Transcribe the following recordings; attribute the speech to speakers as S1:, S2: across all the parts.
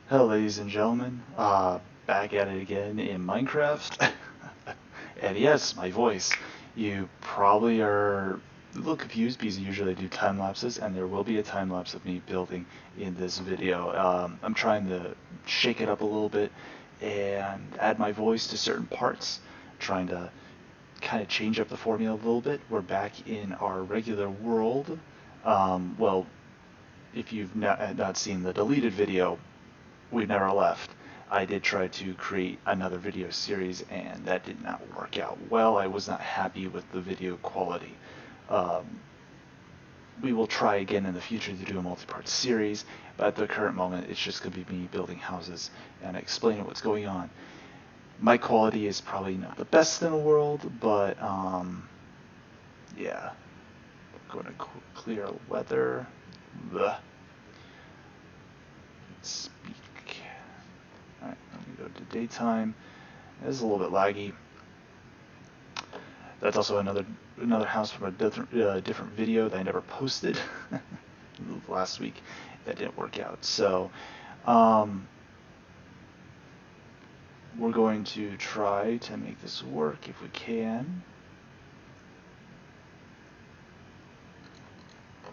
S1: Hello, ladies and gentlemen. Back at it again in Minecraft. And yes, my voice. You probably are a little confused because usually I do time lapses, and there will be a time lapse of me building in this video. I'm trying to shake it up a little bit and add my voice to certain parts, trying to kind of change up the formula a little bit. We're back in our regular world. Well, if you've not seen the deleted video, we've never left. I did try to create another video series and that did not work out well. I was not happy with the video quality. Um, we will try again in the future to do a multi-part series, but at the current moment it's just going to be me building houses and explaining what's going on. My quality is probably not the best in the world, but yeah. I'm going to clear weather. Blech. Speak. Alright, let me go to daytime. This is a little bit laggy. That's also another house from a different video that I never posted last week. That didn't work out. So we're going to try to make this work if we can.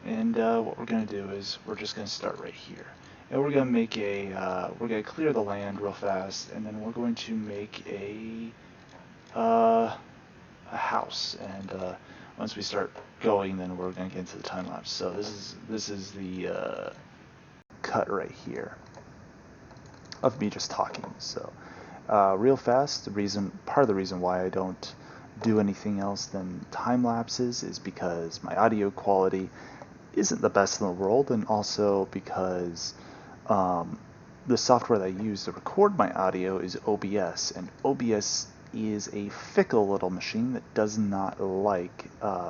S1: And what we're going to do is we're just going to start right here. And we're going to make we're going to clear the land real fast, and then we're going to make a house. And once we start going, then we're going to get into the time lapse. So this is the cut right here of me just talking. So real fast, part of the reason why I don't do anything else than time lapses is because my audio quality isn't the best in the world, and also because the software that I use to record my audio is OBS, and OBS is a fickle little machine that does not like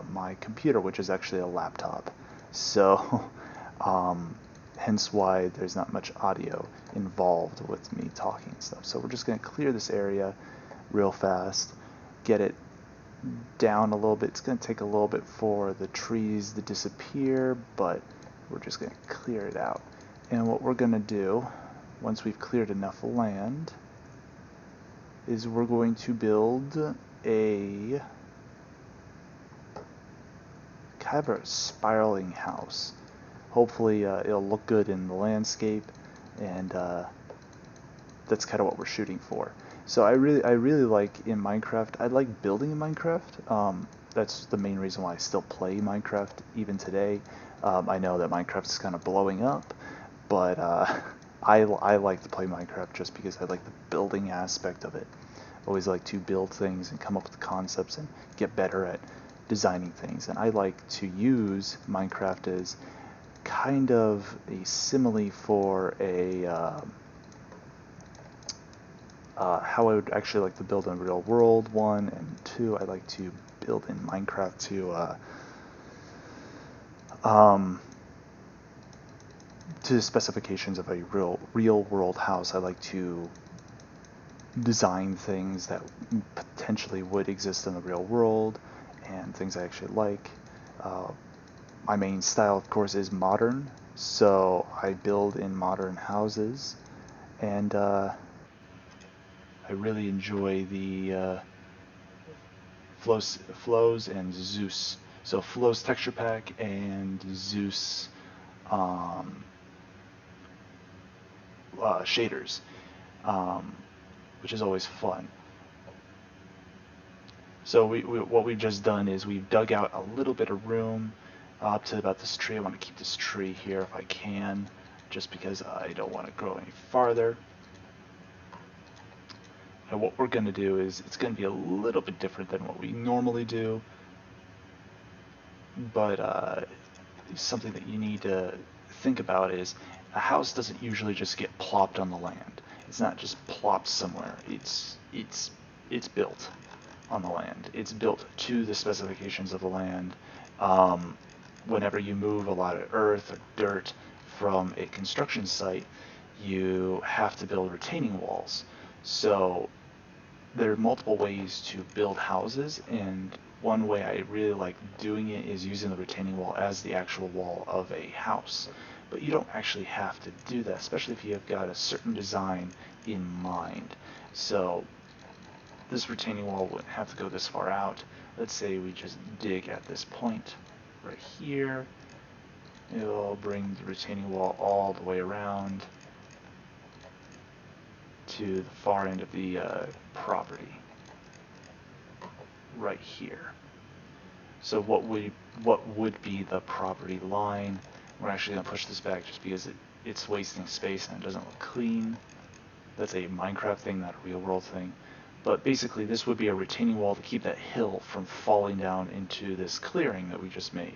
S1: my computer, which is actually a laptop. So hence why there's not much audio involved with me talking and stuff. So we're just going to clear this area real fast, get it down a little bit. It's going to take a little bit for the trees to disappear, but we're just going to clear it out. And what we're going to do, once we've cleared enough land, is we're going to build a kind of a spiraling house. Hopefully it'll look good in the landscape, and that's kind of what we're shooting for. So I really like in Minecraft. I like building in Minecraft. That's the main reason why I still play Minecraft even today. I know that Minecraft is kind of blowing up, but I like to play Minecraft just because I like the building aspect of it. I always like to build things and come up with concepts and get better at designing things. And I like to use Minecraft as kind of a simile for a how I would actually like to build in a real world, 1, and 2, I like to build in Minecraft to the specifications of a real world house. I like to design things that potentially would exist in the real world and things I actually like. My main style, of course, is modern, so I build in modern houses, and I really enjoy the Flows and Zeus. So Flows texture pack and Zeus shaders, which is always fun. So what we've just done is we've dug out a little bit of room up to about this tree. I want to keep this tree here if I can, just because I don't want to grow any farther. And what we're going to do is it's going to be a little bit different than what we normally do, but something that you need to think about is a house doesn't usually just get plopped on the land. It's not just plopped somewhere. It's built on the land. It's built to the specifications of the land. Whenever you move a lot of earth or dirt from a construction site, you have to build retaining walls. So there are multiple ways to build houses, and one way I really like doing it is using the retaining wall as the actual wall of a house. but you don't actually have to do that, especially if you have got a certain design in mind. So this retaining wall wouldn't have to go this far out. Let's say we just dig at this point right here. It'll bring the retaining wall all the way around to the far end of the property right here. So what would be the property line? We're actually going to push this back just because it's wasting space and it doesn't look clean. That's a Minecraft thing, not a real world thing. But basically this would be a retaining wall to keep that hill from falling down into this clearing that we just made.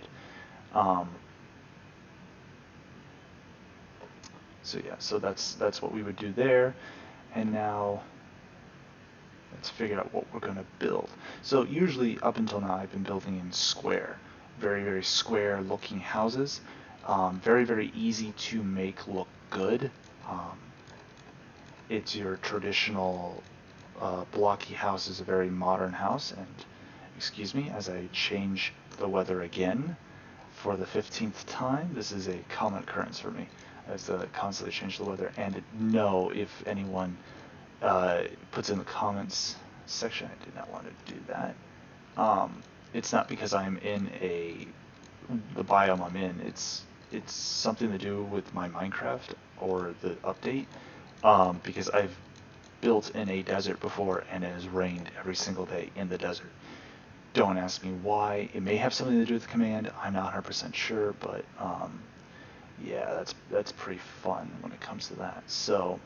S1: So yeah, so that's what we would do there. And now let's figure out what we're going to build. So usually up until now I've been building in square, very, very square looking houses. Very, very easy to make look good. It's your traditional blocky house is a very modern house. And excuse me as I change the weather again for the 15th time. This is a common occurrence for me. I have to constantly change the weather, and know if anyone puts in the comments section. I did not want to do that. It's not because I'm in the biome I'm in. It's something to do with my Minecraft or the update. Because I've built in a desert before and it has rained every single day in the desert. Don't ask me why. It may have something to do with the command. I'm not 100% sure, but yeah, that's pretty fun when it comes to that. So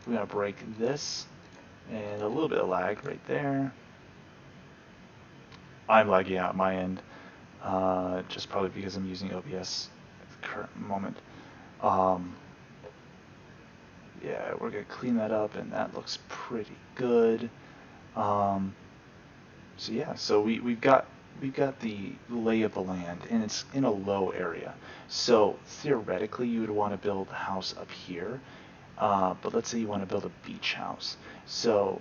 S1: we're gonna break this, and a little bit of lag right there. I'm lagging out my end, just probably because I'm using OBS at the current moment. Yeah, we're gonna clean that up, and that looks pretty good. So yeah, so we've got the lay of the land, and it's in a low area. So theoretically, you would want to build a house up here, but let's say you want to build a beach house. So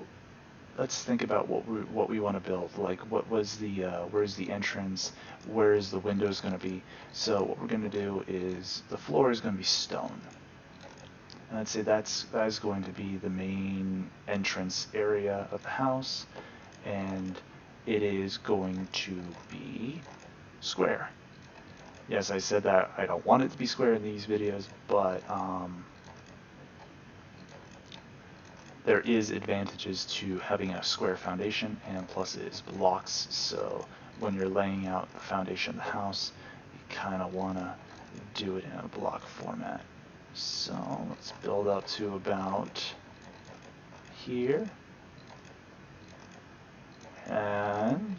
S1: let's think about what we want to build. Like, where's the entrance? Where is the windows going to be? So what we're going to do is the floor is going to be stone. And I'd say that is going to be the main entrance area of the house, and it is going to be square. Yes, I said that I don't want it to be square in these videos, but there is advantages to having a square foundation, and plus it is blocks, so when you're laying out the foundation of the house, you kind of want to do it in a block format. So let's build up to about here. And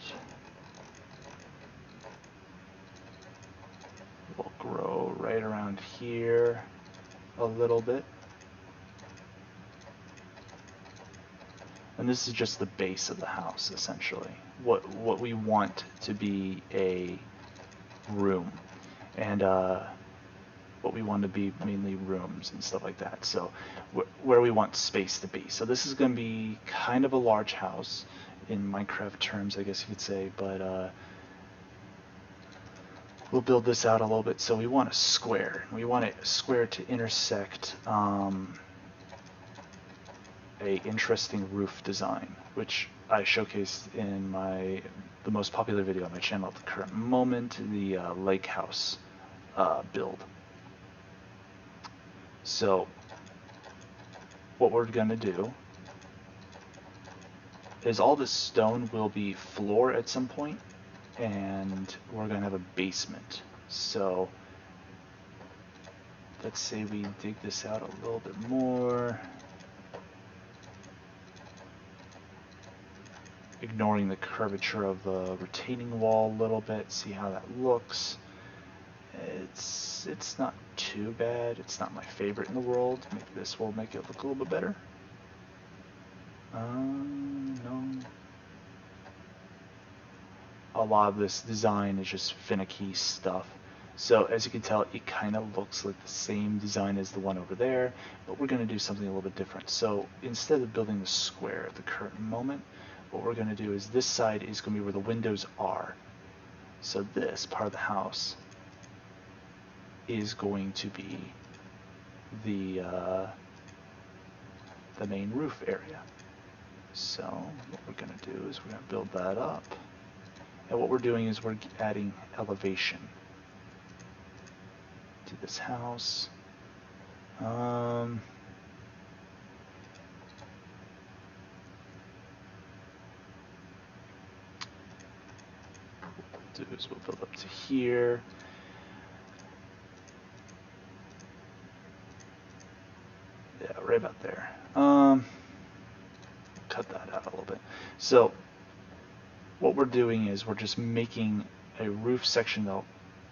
S1: we'll grow right around here a little bit. And this is just the base of the house, essentially. What we want to be a room. And what we want to be mainly rooms and stuff like that. So where we want space to be. So this is going to be kind of a large house in Minecraft terms, I guess you could say, but we'll build this out a little bit. So we want a square. We want a square to intersect a interesting roof design, which I showcased in the most popular video on my channel at the current moment, the lake house build. So what we're going to do is all this stone will be floor at some point, and we're going to have a basement. So let's say we dig this out a little bit more, ignoring the curvature of the retaining wall a little bit, see how that looks. It's not too bad. It's not my favorite in the world. Maybe this will make it look a little bit better. No. A lot of this design is just finicky stuff. So as you can tell, it kind of looks like the same design as the one over there, but we're going to do something a little bit different. So instead of building the square at the current moment, what we're going to do is this side is going to be where the windows are. So this part of the house is going to be the main roof area. So what we're going to do is we're going to build that up. And what we're doing is we're adding elevation to this house. What we'll do is we'll build up to here. Yeah, right about there. Cut that out a little bit. So what we're doing is we're just making a roof section that'll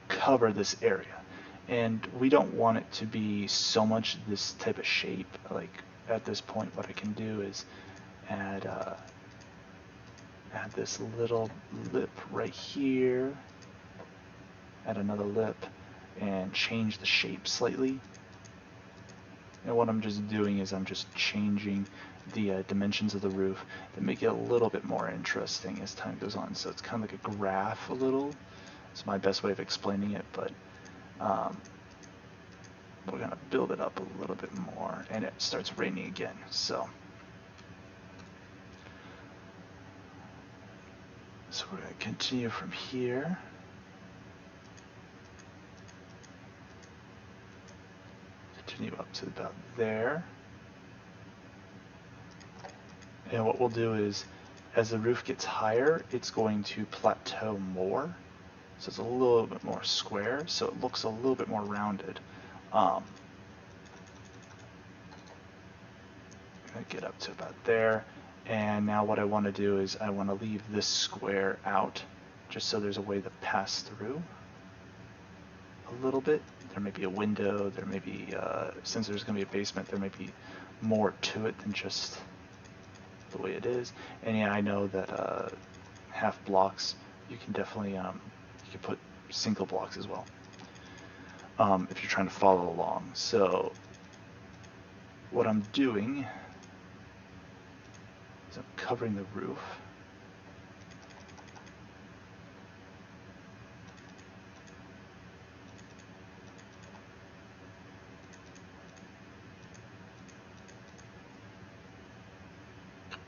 S1: cover this area. And we don't want it to be so much this type of shape. Like at this point, what I can do is add this little lip right here, add another lip, and change the shape slightly. And what I'm just doing is I'm just changing the dimensions of the roof to make it a little bit more interesting as time goes on. So it's kind of like a graph a little. It's my best way of explaining it, but we're going to build it up a little bit more, and it starts raining again. So we're going to continue from here. Continue up to about there. And what we'll do is, as the roof gets higher, it's going to plateau more. So it's a little bit more square, so it looks a little bit more rounded. I'm going to get up to about there. And now what I want to do is I want to leave this square out, just so there's a way to pass through a little bit. There may be a window, there may be, since there's going to be a basement, there may be more to it than just the way it is. And yeah, I know that half blocks, you can definitely, you can put single blocks as well, if you're trying to follow along. So what I'm doing is I'm covering the roof.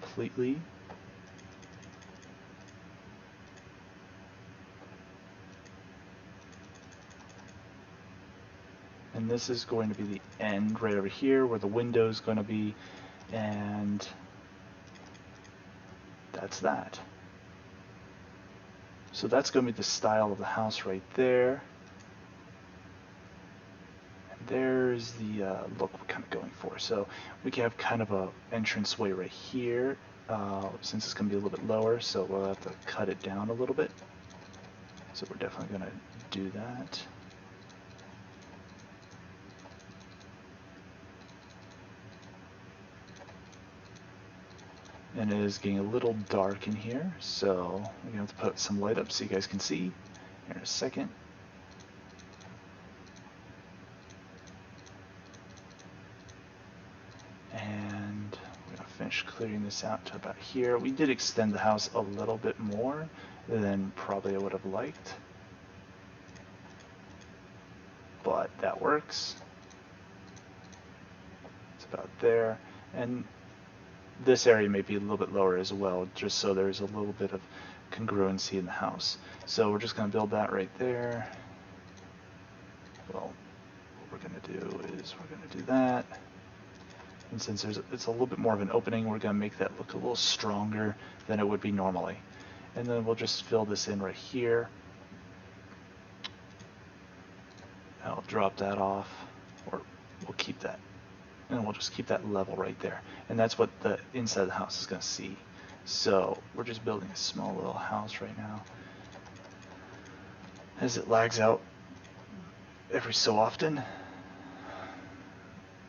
S1: Completely. And this is going to be the end right over here where the window is going to be, and that's that. So that's going to be the style of the house right there. And there's the look we're kind of going for. So we can have kind of a entranceway right here, since it's going to be a little bit lower, so we'll have to cut it down a little bit. So we're definitely going to do that. And it is getting a little dark in here, so we're going to have to put some light up so you guys can see here in a second. And we're going to finish clearing this out to about here. We did extend the house a little bit more than probably I would have liked, but that works. It's about there. And this area may be a little bit lower as well, just so there's a little bit of congruency in the house. So we're just going to build that right there. Well, what we're going to do is we're going to do that. And since it's a little bit more of an opening, we're going to make that look a little stronger than it would be normally. And then we'll just fill this in right here. I'll drop that off, or we'll keep that. And we'll just keep that level right there. And that's what the inside of the house is going to see. So we're just building a small little house right now. As it lags out every so often.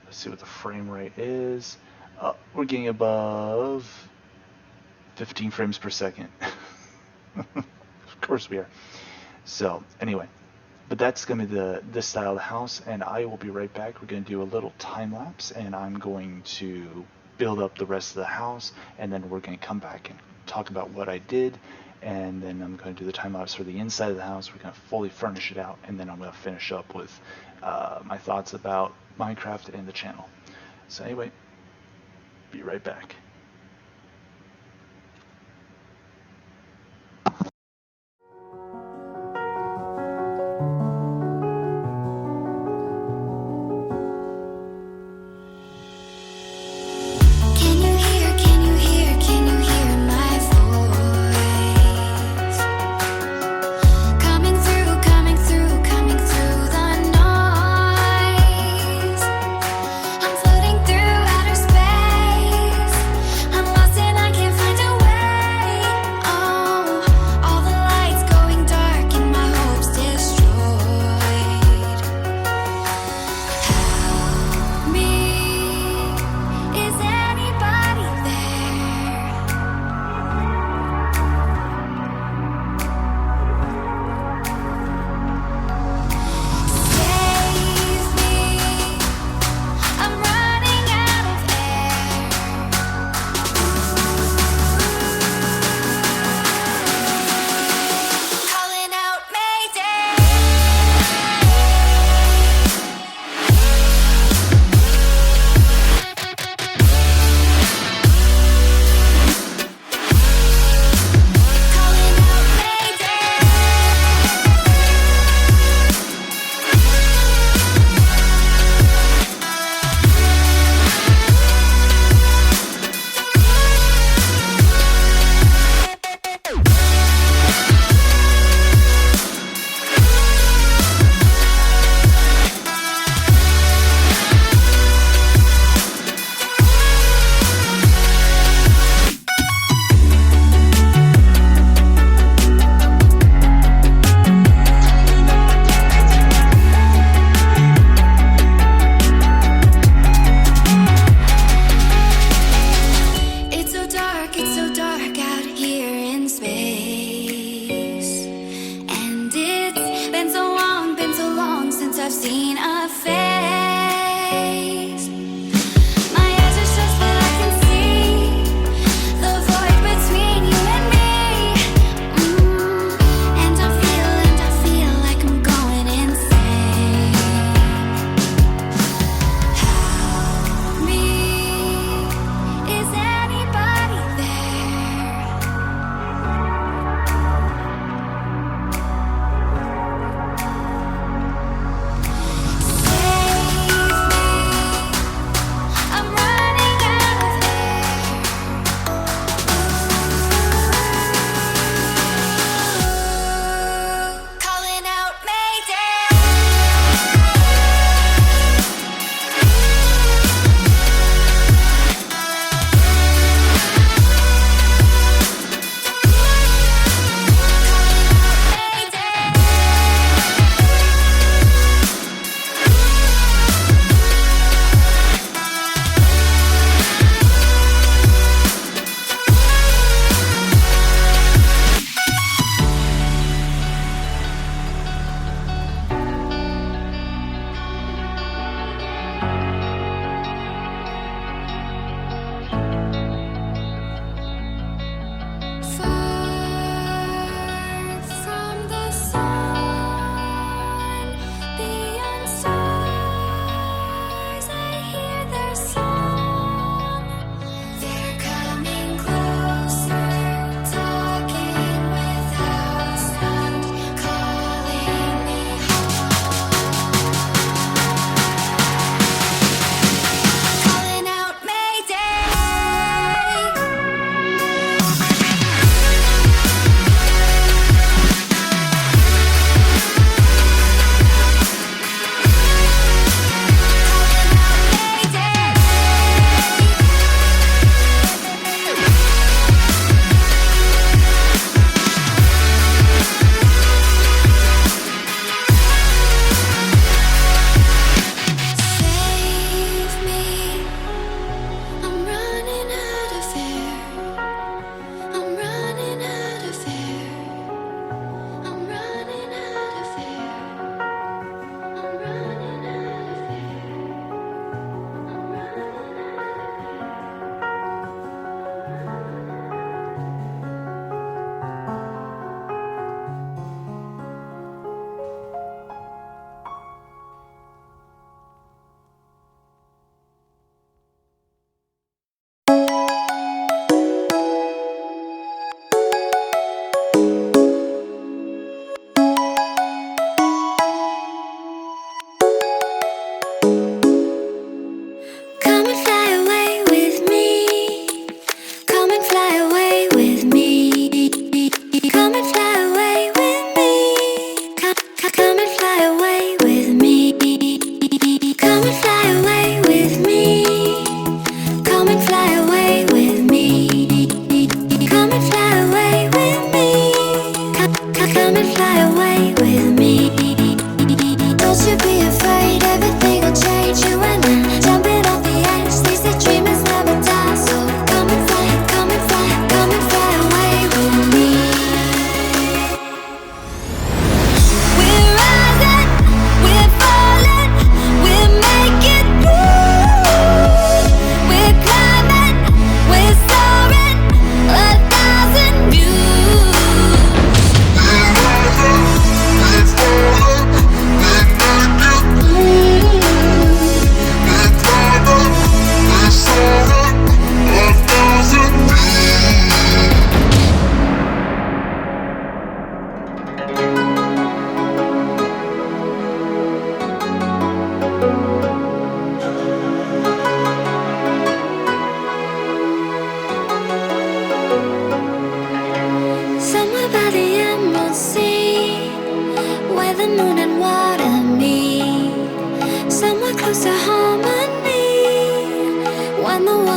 S1: Let's see what the frame rate is. We're getting above 15 frames per second. Of course we are. So anyway. But that's going to be this style of the house, and I will be right back. We're going to do a little time lapse, and I'm going to build up the rest of the house, and then we're going to come back and talk about what I did and then I'm going to do the time lapse for the inside of the house. We're going to fully furnish it out, and then I'm going to finish up with my thoughts about Minecraft and the channel. So anyway, be right back.
S2: I'm floating through outer space.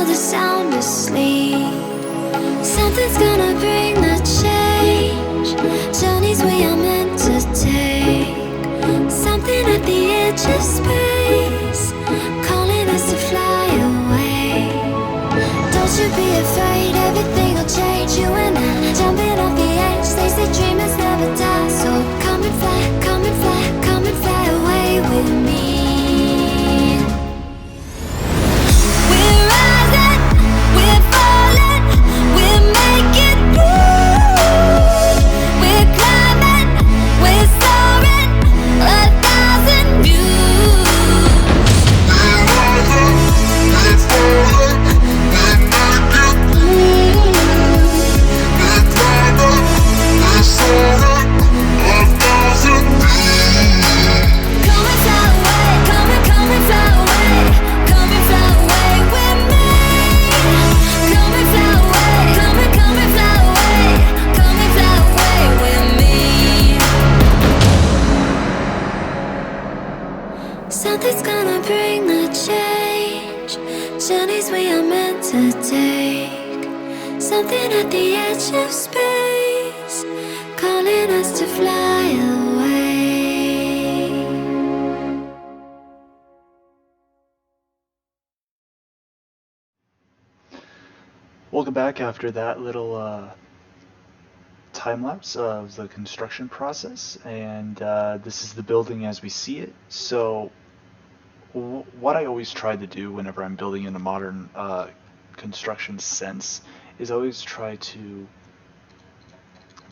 S2: feel the sound asleep. Something's gonna bring the change. Journeys we are meant to take. Something at the edge of space, calling us to fly away. Don't you be afraid, everything will change. You and I, jumping off the edge. They say dreamers never die. So come and fly, come and fly, come and fly away with me. We're rising, we're falling, we're making moves. We're climbing, we're soaring, 1,000 views. We're rising, we're falling, we're making moves. We're climbing, we're soaring, 1,000 views. Come and fly away, come and fly away, come and fly away with me. Come and fly away, come and fly away, come and fly away with me. Something's gonna bring the change. Journeys we are meant to take. Something at the edge of space, calling us to fly away.
S1: Welcome back after that little time lapse of the construction process, and this is the building as we see it. So what I always try to do whenever I'm building in a modern construction sense is always try to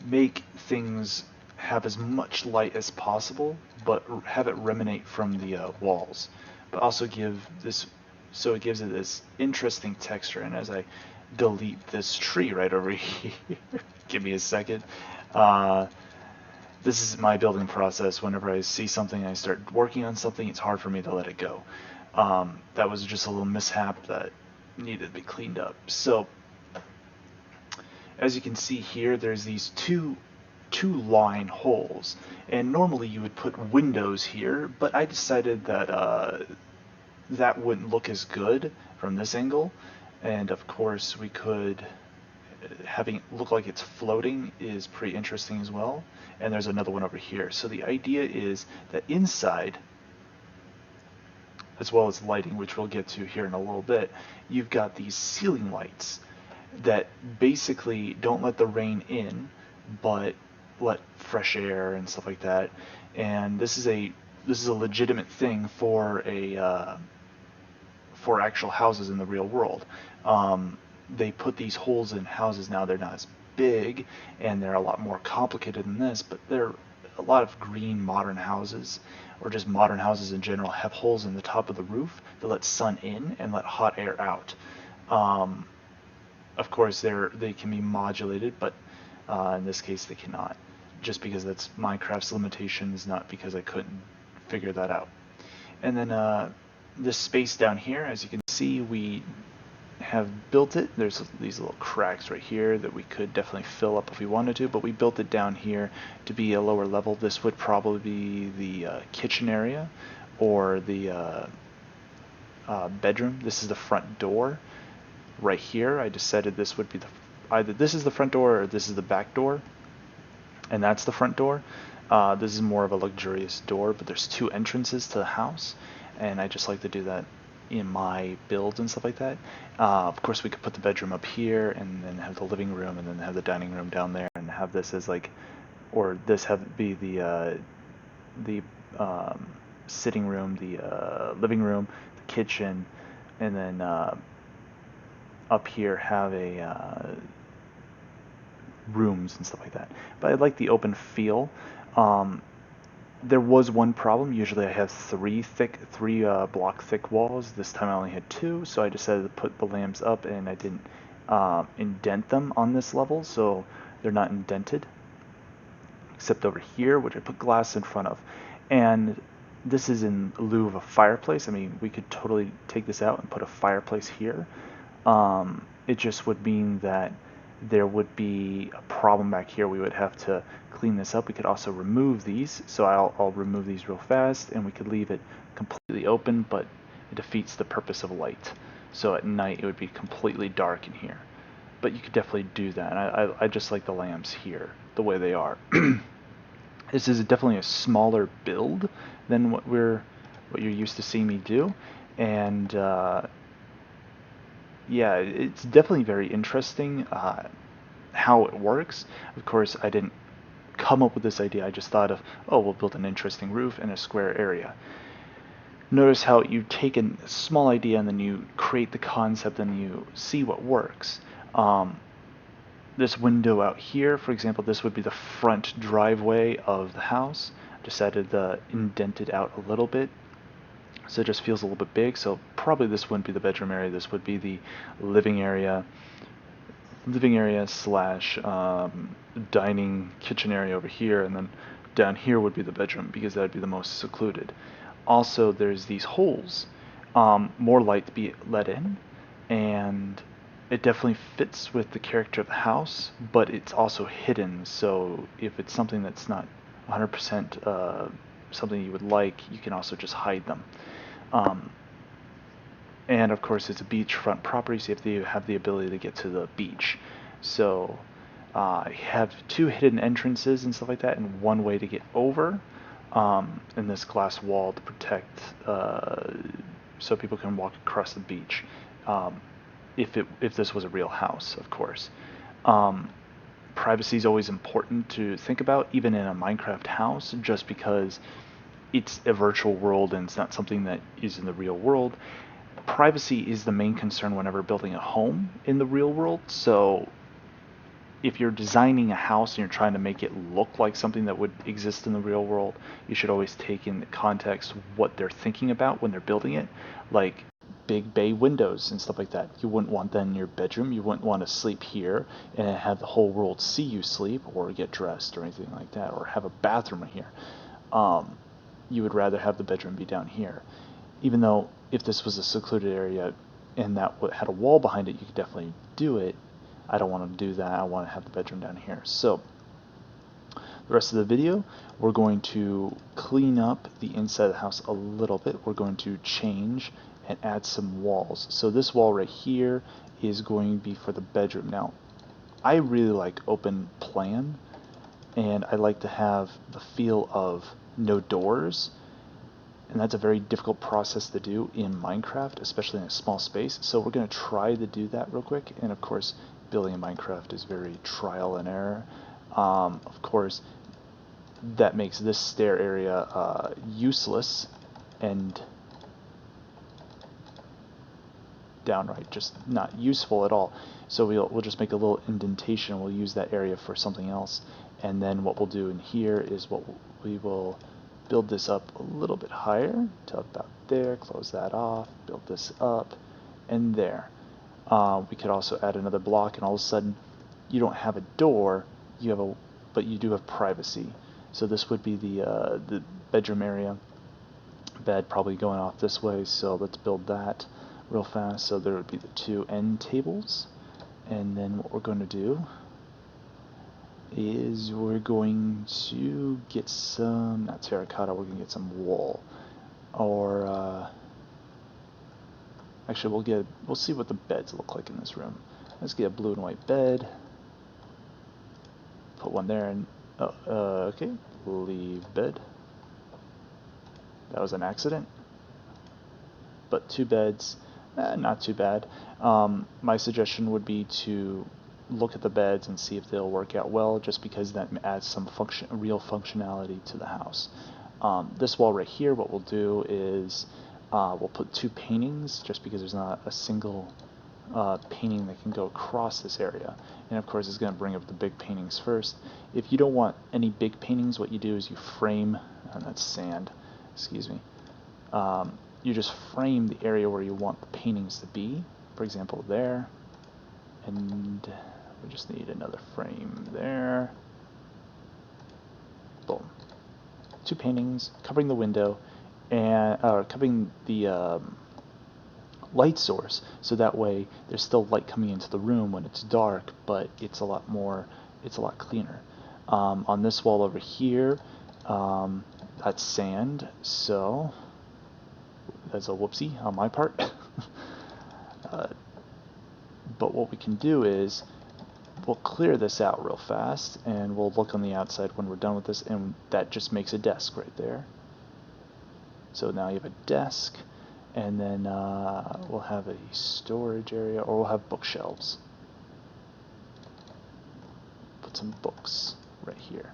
S1: make things have as much light as possible, but have it remanate from the walls, but also give this, so it gives it this interesting texture. And as I delete this tree right over here, give me a second. This is my building process. Whenever I see something, I start working on something, it's hard for me to let it go. That was just a little mishap that needed to be cleaned up. So as you can see here, there's these two line holes, and normally you would put windows here, but I decided that that wouldn't look as good from this angle. And of course we could, having it look like it's floating is pretty interesting as well. And there's another one over here. So the idea is that inside, as well as lighting, which we'll get to here in a little bit, you've got these ceiling lights that basically don't let the rain in, but let fresh air and stuff like that. And this is a legitimate thing for a for actual houses in the real world. They put these holes in houses now. They're not as big and they're a lot more complicated than this, but they're a lot of green modern houses, or just modern houses in general, have holes in the top of the roof that let sun in and let hot air out. Of course they can be modulated, but in this case they cannot, just because that's Minecraft's limitations, not because I couldn't figure that out. And then this space down here, as you can see, we have built it. There's these little cracks right here that we could definitely fill up if we wanted to, but we built it down here to be a lower level. This would probably be the kitchen area or the bedroom. This is the front door right here. I decided this would be either this is the front door or this is the back door, and that's the front door. This is more of a luxurious door, but there's two entrances to the house, and I just like to do that in my builds and stuff like that. Of course we could put the bedroom up here and then have the living room and then have the dining room down there and have this as like, or this have be the sitting room, the living room, the kitchen, and then up here have a rooms and stuff like that. But I like the open feel. There was one problem. Usually I have three block thick walls. This time I only had two, so I decided to put the lamps up, and I didn't indent them on this level, so they're not indented, except over here, which I put glass in front of. And this is in lieu of a fireplace. I mean, we could totally take this out and put a fireplace here. It just would mean that there would be a problem back here. We would have to clean this up. We could also remove these, so I'll remove these real fast, and we could leave it completely open, but it defeats the purpose of light. so at night it would be completely dark in here. But you could definitely do that. And I just like the lamps here, the way they are. This is definitely a smaller build than what you're used to seeing me do, and yeah, it's definitely very interesting how it works. Of course, I didn't come up with this idea. I just thought of, oh, we'll build an interesting roof in a square area. Notice how you take a small idea and then you create the concept and you see what works. This window out here, for example, this would be the front driveway of the house. Decided to indent it out a little bit, so it just feels a little bit big. So probably this wouldn't be the bedroom area. This would be the living area slash dining kitchen area over here, and then down here would be the bedroom because that would be the most secluded. Also, there's these holes, more light to be let in, and it definitely fits with the character of the house, but it's also hidden. So if it's something that's not 100% something you would like, you can also just hide them. And of course, it's a beachfront property, so you have the ability to get to the beach. So you have 2 hidden entrances and stuff like that, and 1 way to get over, and this glass wall to protect, so people can walk across the beach. If this was a real house, of course. Privacy is always important to think about, even in a Minecraft house, just because it's a virtual world and it's not something that is in the real world. Privacy is the main concern whenever building a home in the real world. So if you're designing a house and you're trying to make it look like something that would exist in the real world, you should always take in context what they're thinking about when they're building it, like big bay windows and stuff like that. You wouldn't want that in your bedroom. You wouldn't want to sleep here and have the whole world see you sleep or get dressed or anything like that, or have a bathroom here. You would rather have the bedroom be down here. Even though if this was a secluded area and that had a wall behind it, you could definitely do it. I don't want to do that. I want to have the bedroom down here. So the rest of the video, we're going to clean up the inside of the house a little bit. We're going to change and add some walls. So this wall right here is going to be for the bedroom. Now, I really like open plan, and I like to have the feel of no doors, and that's a very difficult process to do in Minecraft, especially in a small space. So we're going to try to do that real quick, and of course, building in Minecraft is very trial and error. Of course, that makes this stair area useless and downright just not useful at all. So we'll just make a little indentation. We'll use that area for something else, and then what we'll do in here is we will build this up a little bit higher to about there. Close that off. Build this up, and there. We could also add another block, and all of a sudden, you don't have a door. But you do have privacy. So this would be the bedroom area. Bed probably going off this way. So let's build that real fast. So there would be the 2 end tables, and then what we're going to do is we're going to get some, not terracotta, we're going to get some wool, or actually we'll see what the beds look like in this room. Let's get a blue and white bed, put one there, and okay, leave bed. That was an accident, but 2 beds, not too bad. My suggestion would be to look at the beds and see if they'll work out well, just because that adds some real functionality to the house. This wall right here, what we'll do is we'll put 2 paintings, just because there's not a single painting that can go across this area. And of course, it's going to bring up the big paintings first. If you don't want any big paintings, what you do is you frame, and that's sand, excuse me. You just frame the area where you want the paintings to be. For example, there, and we just need another frame there. Boom. 2 paintings covering the window and covering the light source, so that way there's still light coming into the room when it's dark, but it's a lot cleaner. On this wall over here, that's sand, so that's a whoopsie on my part. But what we can do is we'll clear this out real fast, and we'll look on the outside when we're done with this, and that just makes a desk right there. So now you have a desk, and then we'll have a storage area, or we'll have bookshelves. Put some books right here.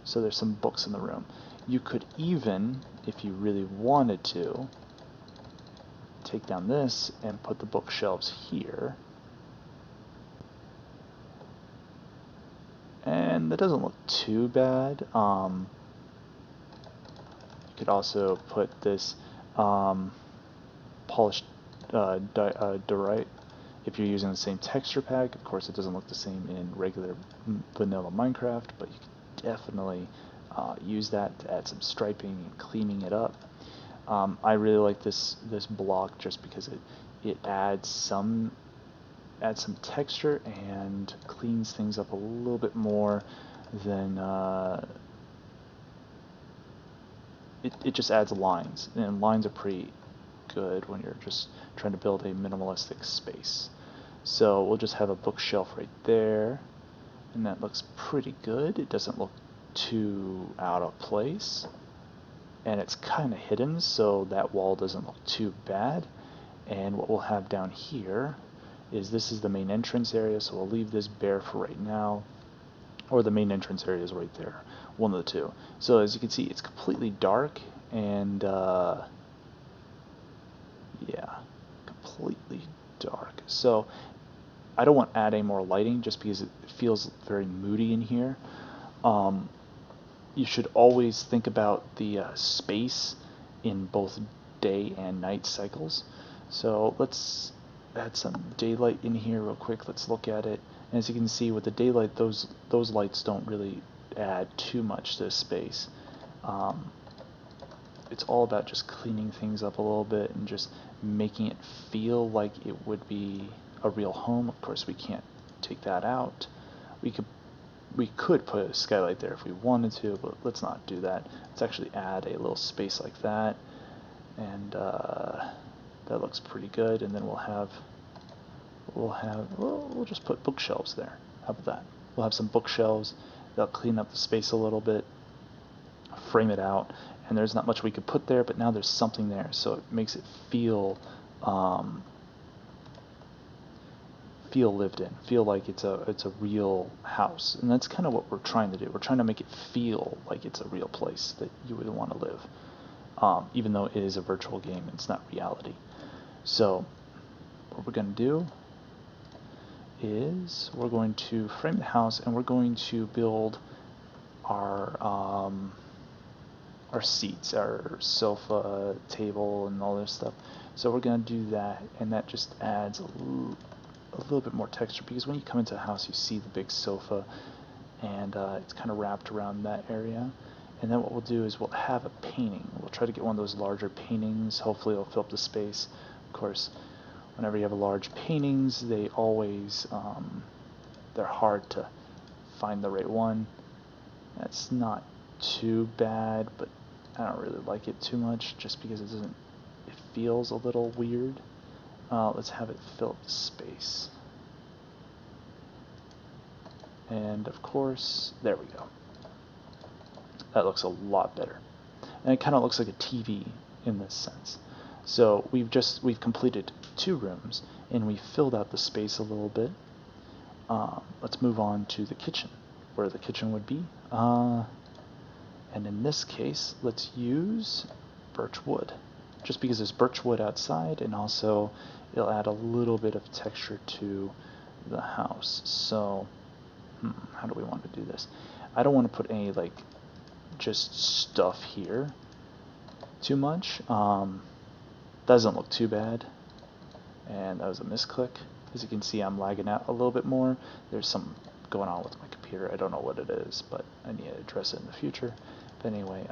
S1: So there's some books in the room. You could even, if you really wanted to, take down this and put the bookshelves here. And that doesn't look too bad. You could also put this polished diorite. If you're using the same texture pack, of course it doesn't look the same in regular vanilla Minecraft, but you can definitely use that to add some striping and cleaning it up. I really like this block just because it adds some texture and cleans things up a little bit more than it just adds lines, and lines are pretty good when you're just trying to build a minimalistic space. So we'll just have a bookshelf right there, and that looks pretty good. It doesn't look too out of place, and it's kind of hidden, so that wall doesn't look too bad. And what we'll have down here is this is the main entrance area, so we'll leave this bare for right now, or the main entrance area is right there, one of the two. So as you can see, it's completely dark, and yeah, completely dark. So I don't want to add any more lighting just because it feels very moody in here. You should always think about the space in both day and night cycles. So let's add some daylight in here real quick. Let's look at it. And as you can see, with the daylight, those lights don't really add too much to the space. It's all about just cleaning things up a little bit and just making it feel like it would be a real home. Of course, we can't take that out. We could put a skylight there if we wanted to, but let's not do that. Let's actually add a little space like that, and that looks pretty good. And then we'll just put bookshelves there. How about that? We'll have some bookshelves. They'll clean up the space a little bit, frame it out, and there's not much we could put there, but now there's something there, so it makes it feel lived in, feel like it's a real house. And that's kind of what we're trying to do. We're trying to make it feel like it's a real place that you would want to live, even though it is a virtual game, it's not reality. So what we're going to do is we're going to frame the house, and we're going to build our seats, our sofa, table, and all this stuff. So we're going to do that, and that just adds a little bit more texture, because when you come into a house you see the big sofa, and it's kind of wrapped around that area. And then what we'll do is we'll have a painting. We'll try to get one of those larger paintings. Hopefully it'll fill up the space. Of course, whenever you have large paintings, they always they're hard to find the right one. That's not too bad, but I don't really like it too much just because it feels a little weird. Let's have it fill up the space. And of course, there we go. That looks a lot better. And it kind of looks like a TV in this sense. So we've completed 2 rooms, and we filled out the space a little bit. Let's move on to the kitchen, where the kitchen would be. And in this case, let's use birch wood, just because there's birch wood outside, and also it'll add a little bit of texture to the house. So how do we want to do this? I don't want to put any just stuff here too much. Doesn't look too bad, and that was a misclick. As you can see, I'm lagging out a little bit more. There's something going on with my computer. I don't know what it is, but I need to address it in the future. But anyway,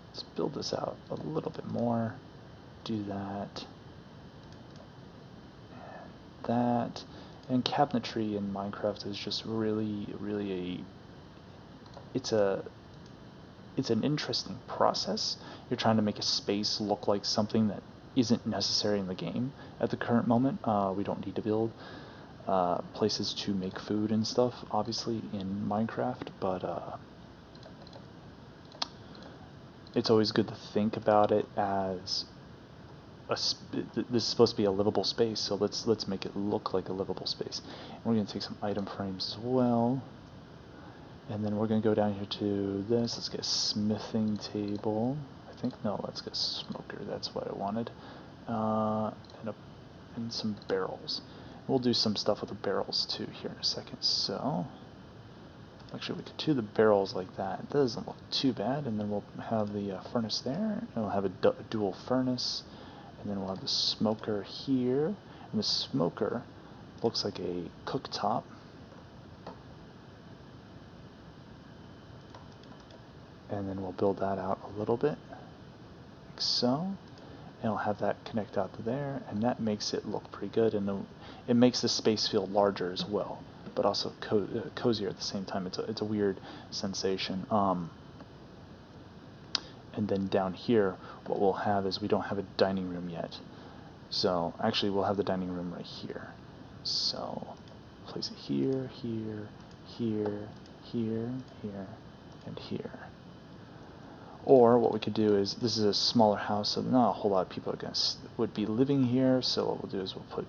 S1: let's build this out a little bit more. Do that and that. And cabinetry in Minecraft is just really it's an interesting process. You're trying to make a space look like something that isn't necessary in the game at the current moment. We don't need to build places to make food and stuff, obviously, in Minecraft, but it's always good to think about it as this is supposed to be a livable space, so let's make it look like a livable space. And we're going to take some item frames as well, and then we're going to go down here to this. Let's get a smithing table. I think no, let's get a smoker. That's what I wanted, and some barrels. We'll do some stuff with the barrels too here in a second. So actually, we could do the barrels like that. It doesn't look too bad, and then we'll have the furnace there, and we'll have a dual furnace. And then we'll have the smoker here, and the smoker looks like a cooktop. And then we'll build that out a little bit, like so. And I'll have that connect out to there, and that makes it look pretty good, and it makes the space feel larger as well, but also cozier at the same time. It's a weird sensation. And then down here, what we'll have is we don't have a dining room yet. So actually, we'll have the dining room right here. So place it here, here, here, here, here, and here. Or what we could do is, this is a smaller house, so not a whole lot of people would be living here. So what we'll do is we'll put,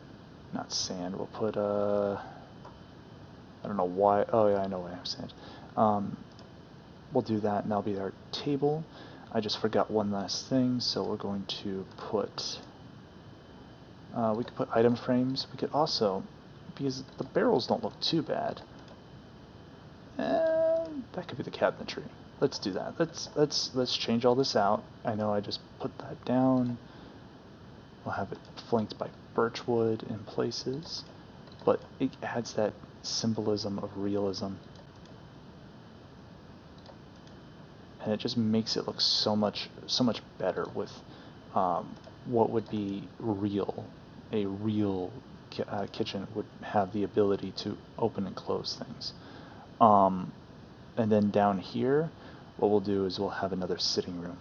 S1: not sand, we'll put I don't know why. Oh yeah, I know why I have sand. We'll do that, and that'll be our table. I just forgot one last thing, so we're going to put, we could put item frames. We could also, because the barrels don't look too bad, that could be the cabinetry. Let's do that. Let's change all this out. I know I just put that down. We'll have it flanked by birchwood in places, but it adds that symbolism of realism. And it just makes it look so much better with what would be real. A real kitchen would have the ability to open and close things. And then down here, what we'll do is we'll have another sitting room.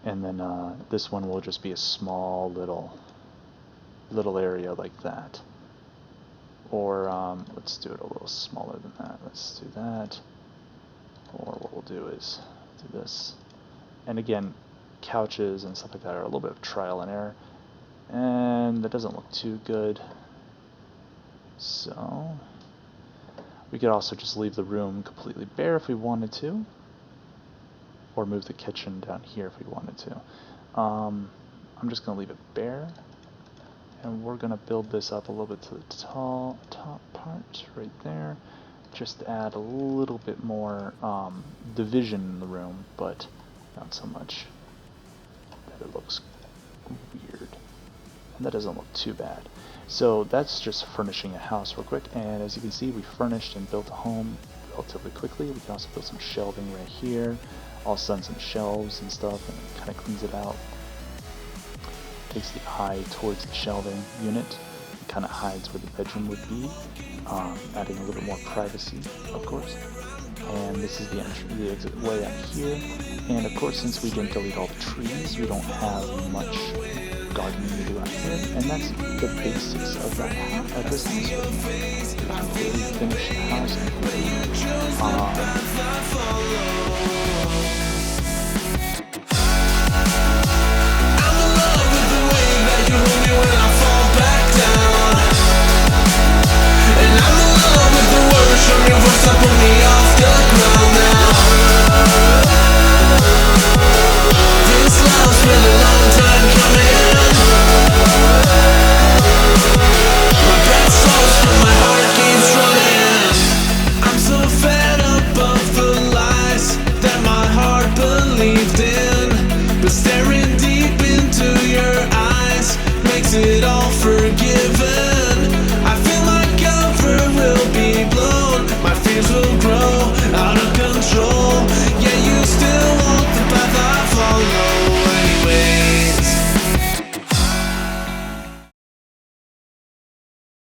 S1: And then this one will just be a small little area like that. Or let's do it a little smaller than that. Let's do that. Or what we'll do is do this. And again, couches and stuff like that are a little bit of trial and error. And that doesn't look too good. So we could also just leave the room completely bare if we wanted to. Or move the kitchen down here if we wanted to. I'm just going to leave it bare. And we're going to build this up a little bit to the top part right there. Just to add a little bit more division in the room, but not so much that it looks weird. And that doesn't look too bad. So that's just furnishing a house real quick, and as you can see, we furnished and built a home relatively quickly. We can also build some shelving right here, also on some shelves and stuff, and it kind of cleans it out. Takes the eye towards the shelving unit. Kind of hides where the bedroom would be, adding a little bit more privacy, of course. And this is the exit way out here. And of course, since we didn't delete all the trees, we don't have much gardening to do out here. And that's the basics of that house. This house, completely finished house.